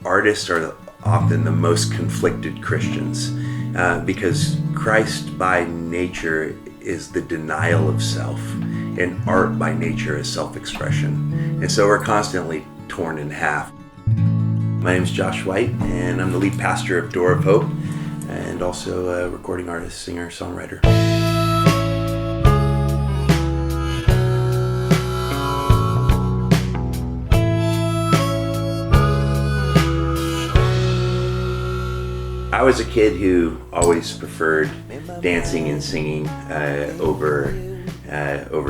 artists are often the most conflicted Christians because Christ by nature is the denial of self, and art by nature is self-expression. And so we're constantly torn in half. My name is Josh White, and I'm the lead pastor of Door of Hope, and also a recording artist, singer, songwriter. I was a kid who always preferred dancing and singing over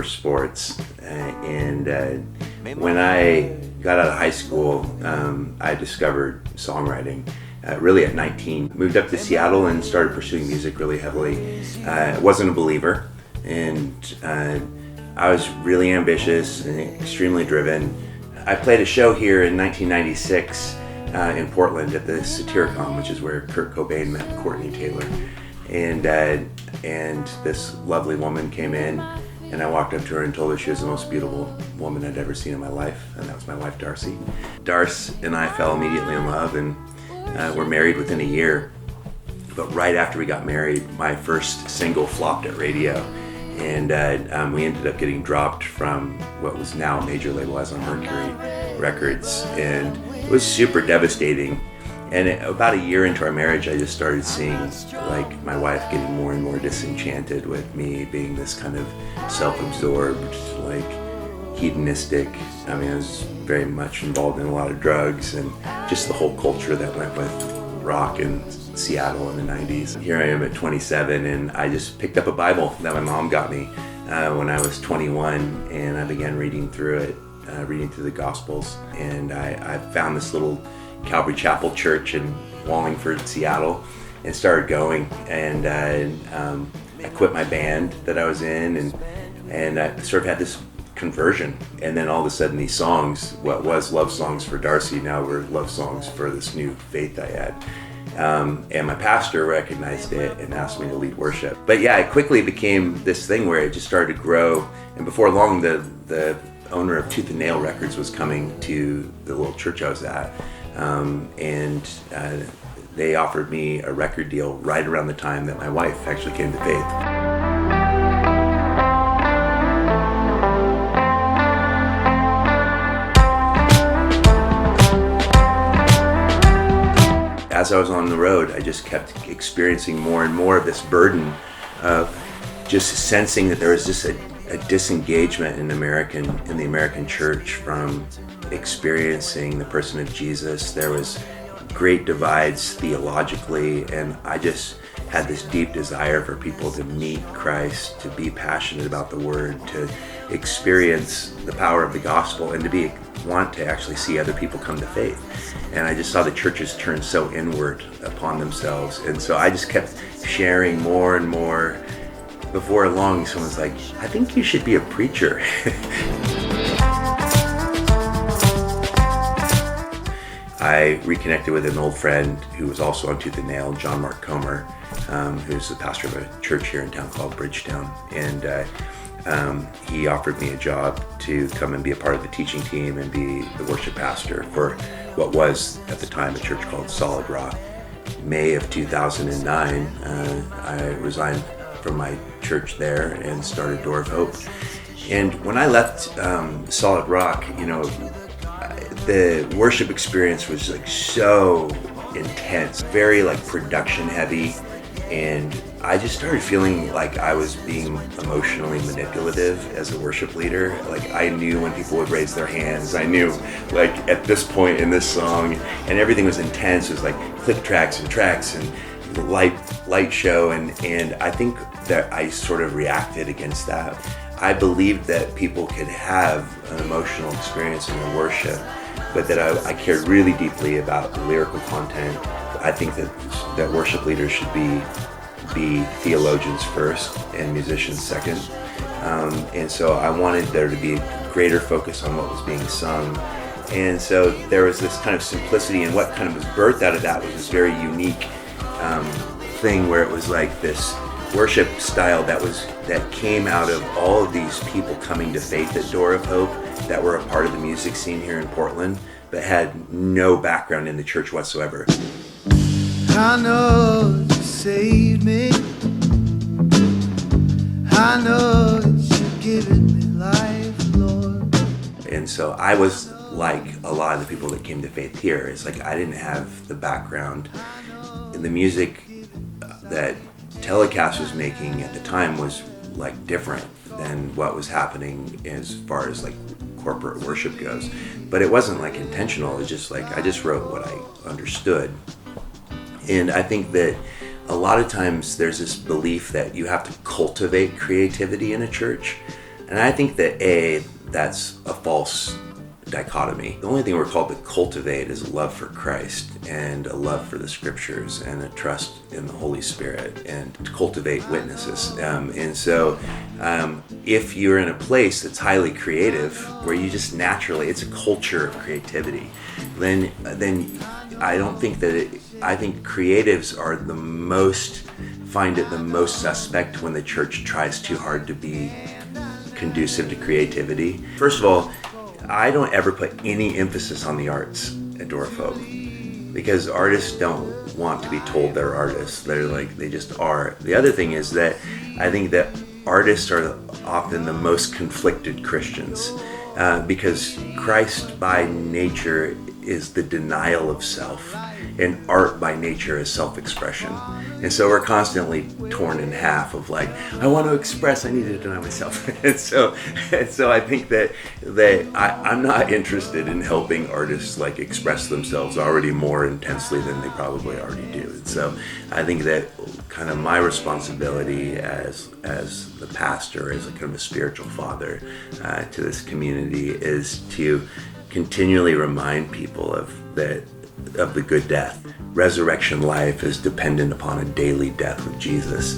sports. When I got out of high school, I discovered songwriting really at 19. Moved up to Seattle and started pursuing music really heavily. Wasn't a believer, and I was really ambitious and extremely driven. I played a show here in 1996 in Portland at the Satyricon, which is where Kurt Cobain met Courtney Taylor. And this lovely woman came in, and I walked up to her and told her she was the most beautiful woman I'd ever seen in my life, and that was my wife, Darcy. Darce and I fell immediately in love, and were married within a year. But right after we got married, my first single flopped at radio, and we ended up getting dropped from what was now a major label, as on Mercury Records, and it was super devastating. And about a year into our marriage, I just started seeing like my wife getting more and more disenchanted with me being this kind of self-absorbed, like hedonistic. I mean, I was very much involved in a lot of drugs and just the whole culture that went with rock in Seattle in the 90s. Here I am at 27, and I just picked up a Bible that my mom got me when I was 21, and I began reading through it, reading through the Gospels, and I found this little Calvary Chapel church in Wallingford, Seattle, and started going. And I quit my band that I was in, and I sort of had this conversion. And then all of a sudden, these songs, what was love songs for Darcy, now were love songs for this new faith I had. And my pastor recognized it and asked me to lead worship. But yeah, it quickly became this thing where it just started to grow. And before long, the owner of Tooth and Nail Records was coming to the little church I was at. They offered me a record deal right around the time that my wife actually came to faith. As I was on the road, I just kept experiencing more and more of this burden of just sensing that there was just a disengagement in the American church from experiencing the person of Jesus. There was great divides theologically, and I just had this deep desire for people to meet Christ, to be passionate about the Word, to experience the power of the gospel, and to want to actually see other people come to faith. And I just saw the churches turn so inward upon themselves, and so I just kept sharing more and more. Before long, someone's like, I think you should be a preacher. I reconnected with an old friend who was also on Tooth and Nail, John Mark Comer, who's the pastor of a church here in town called Bridgetown. And he offered me a job to come and be a part of the teaching team and be the worship pastor for what was at the time a church called Solid Rock. May of 2009, I resigned from my church there and started Door of Hope. And when I left Solid Rock, the worship experience was like so intense, very like production heavy, and I just started feeling like I was being emotionally manipulative as a worship leader. Like I knew when people would raise their hands, I knew like at this point in this song, and everything was intense. It was like click tracks and light show, and I think that I sort of reacted against that. I believed that people could have an emotional experience in their worship, but that I cared really deeply about the lyrical content. I think that worship leaders should be theologians first and musicians second. And so I wanted there to be greater focus on what was being sung. And so there was this kind of simplicity, and what kind of was birthed out of that was this very unique thing where it was like this worship style that came out of all of these people coming to faith at Door of Hope that were a part of the music scene here in Portland. but had no background in the church whatsoever. I know you saved me. I know that you've given me life, Lord. And so I was like a lot of the people that came to faith here. It's like I didn't have the background. And the music that Telecast was making at the time was like different than what was happening as far as like corporate worship goes. But it wasn't like intentional. It was just like I just wrote what I understood. And I think that a lot of times there's this belief that you have to cultivate creativity in a church. And I think that that's a false dichotomy. The only thing we're called to cultivate is a love for Christ and a love for the scriptures and a trust in the Holy Spirit and to cultivate witnesses. And so if you're in a place that's highly creative, where you just naturally, it's a culture of creativity, then I don't think that I think creatives find it the most suspect when the church tries too hard to be conducive to creativity. First of all, I don't ever put any emphasis on the arts at Dorofolk because artists don't want to be told they're artists. They just are. The other thing is that I think that artists are often the most conflicted Christians because Christ by nature is the denial of self, and art by nature is self-expression. And so we're constantly torn in half of like, I want to express, I need to deny myself. and so I think that I'm not interested in helping artists like express themselves already more intensely than they probably already do. And so I think that kind of my responsibility as the pastor, as a kind of a spiritual father to this community, is to continually remind people of the good death. Resurrection life is dependent upon a daily death with Jesus.